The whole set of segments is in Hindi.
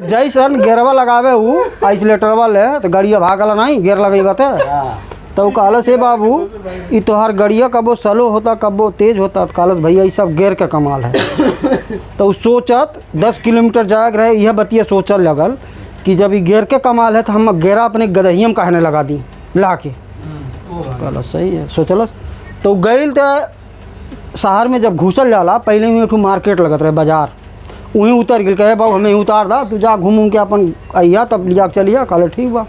जैसन गेरवा लगावे ऊ आइसोलेटर वाले तो गड़िया भागला नहीं गेर लगे बाते तो कहल से बाबू ये तोहार गड़िया कबो स्लो होता कबो तेज होता। कहलस भैया ये सब गेर के कमाल है। तो सोचत 10 किलोमीटर जाग रहे यह बतिया सोचल लगल कि जब ये गेर के कमाल है तो हम गेरा अपने गदहियम कहने लगा दी ला के। कहल सही है सोचलस। तो गई तो शहर में जब घुसल जाला पहले ही एक मार्केट लगत रहे बाजार वहीं उतर गए। कहे बाबू हमें उतार दा तू जा घूम के अपन अइया तब लिया के चलिया। कहल ठीक बा।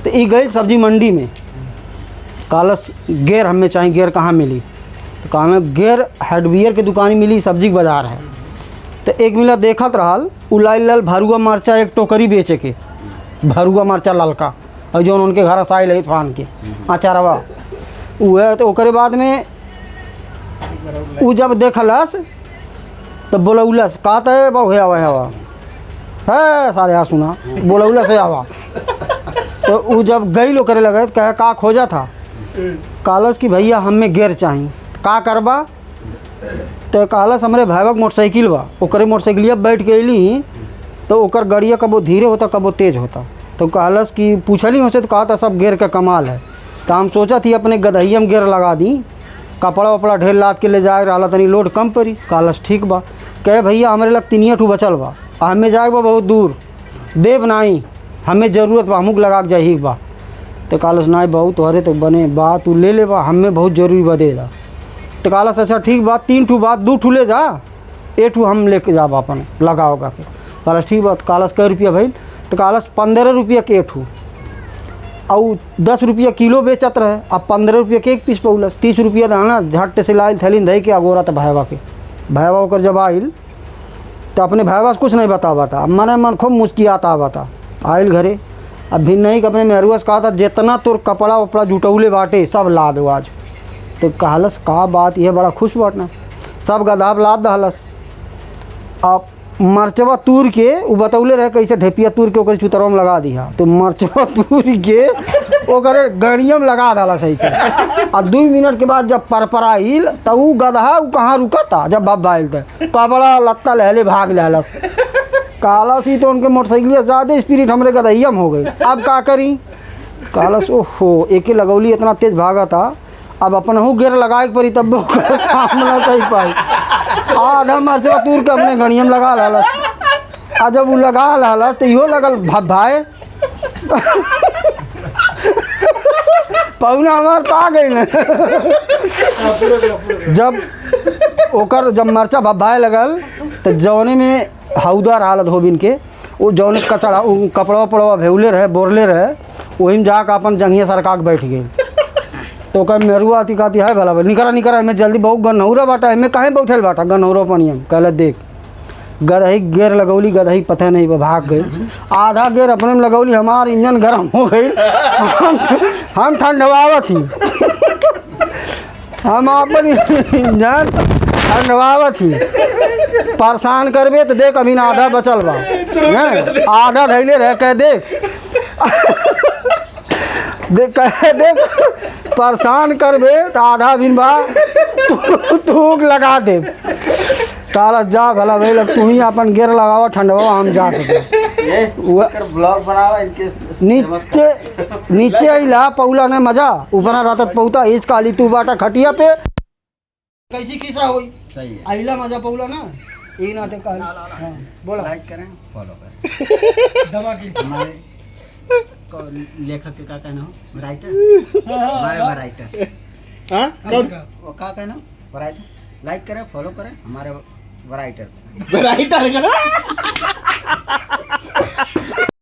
तो ये गई सब्जी मंडी में कहलस गेर हमें चाहिए। गेर कहाँ मिली तो कहा गेर हार्डवेयर के दुकान मिली सब्जी के बाजार है। तो एक मिला देखत रहल उ लाल भरुआ मरचा एक टोकरी बेचे के भरुआ मरचा ललका और जो उनके घर साइल है फान के अचारवा वह। तो ओकरे बाद में उ जब देखलस तो बोलौलस कहता है बाबू हे आवा है सारे यहाँ सुना बोलौलस है आवा। तो उ जब गई लो करे लगे कहे का खोजा था। कहलस कि भैया हमें गेर चाहिए का करबा। तो कहलस हमारे भाई मोटरसाइकिल बा ओकरे मोटरसाइकिलिया बैठ के अली तो ओकर गड़िया कबो धीरे होता कबो तेज होता। तो कहलस कि पूछली हो से तो कहा था सब गेर का कमाल है। तो हम सोचा थी अपने गदहिया में गेर लगा दी कपड़ा वपड़ा ढेर लाद के ले जाए रहा तनी लोड कम पड़ी। कहलस ठीक बा। कहे भैया हमारे लग 3 ठू बचल बा हमें जाए बा बहुत दूर देव नहीं हमें ज़रूरत बा हमूक लगा के जाही बा। तो कहलस नहीं बहुत तोहरे तो बने बा तू ले बा हमें बहुत जरूरी बा दे दा। तो कहलस अच्छा ठीक बा 3 ठू बात 2 ठू ले जा 1 ठू हम लेके जाब अपन लगा होगा के। कहलस ठीक बा। कहलस कै रुपया भाई। तो कहलस 15 रुपया के 1 ठू और 10 रुपया किलो बेचत रहे। अब 15 रुपया के 1 पीस पौलस 30 रुपया दाना झट से लाइल थैली धई के अगोरा तो भाईवा के भाईवा होकर जब आइल तो अपने भाईवा से कुछ नहीं बता मने मन खूब मुस्कियाता बता आइल घरे। अब भी नहीं अपने मेहरुआ से कहा था जितना तोर कपड़ा वपड़ा जुटौले बाटे सब ला दो आज। तो कहलस का बात यह बड़ा खुश बाटना सब गदाब लाद दहलस। अब मरचवा तूर के वो बतौले रहे कैसे ढेपिया तूर के ओकर चुतरवा में लगा दिया। तो मरचवा तूर के ओकर गड़िया में लगा डाला सही से। और 2 मिनट के बाद जब परपराइल तो वो गदहा वो कहाँ रुका था जब बाप आइल तो कपड़ा लत्ता लहले भाग लहलस। कहलस ही तो उनके मोटरसाइकिल ज़्यादा स्पीड हमारे गदहिया में हो गई अब का करी। कहलस ओहो एक लगौली इतना तेज भागा था अब अपन हूँ गेर लगाए पड़ी तब सामना सही पाई आधा मरचवा तूर के अपने गड़िया में लगा लहलस। आ जब वो लगा लहलस तो इहो लगल भाई पौना हमार पा गई न। जब मरचा भभाए लगल तो जौने में हौदा रहा धोबिन के वो जौने कचड़ा कपड़ा वपड़वा भेवले रहे बोरले रहे वही में जाकर अपन जंघिया सरका के बैठ गई। तो ओकर मेरुआ आती कहती है भला निकरा हमें जल्दी बहुत गनौरा बाटा हमें कहीं बैठल बाटा गनौरा पनिया में। कहले देख गदही गेर लगौली गदही पता नहीं भाग गई आधा गेर अपने में लगौली हमार इंजन गर्म हो गई हम ठंडवावत ही हम अपन इंजन ठंडवावत ही परेशान करबे तो देख अभी आधा बचल बा आधा धैले रह कह देख परेशान करबे तो आधा भी बा तूक लगा दे। ताला जा भला भाई लग तू ही अपन गेर लगावा ठंडवा हम जा सके ब्लॉग बनावा इनके नीचे अला पौला ने मजा ऊपर रहता पौता इस काली तू बाटा खटिया पे कैसी खिसा हुई सही है अला मजा पौला ना ये ना ते काल बोला लाइक करें फॉलो करें दबा की हमारे लेखक के का कहना हो राइटर हमारे राइटर हां वो का कहना राइटर लाइक करें फॉलो करें हमारे राइटर राइटर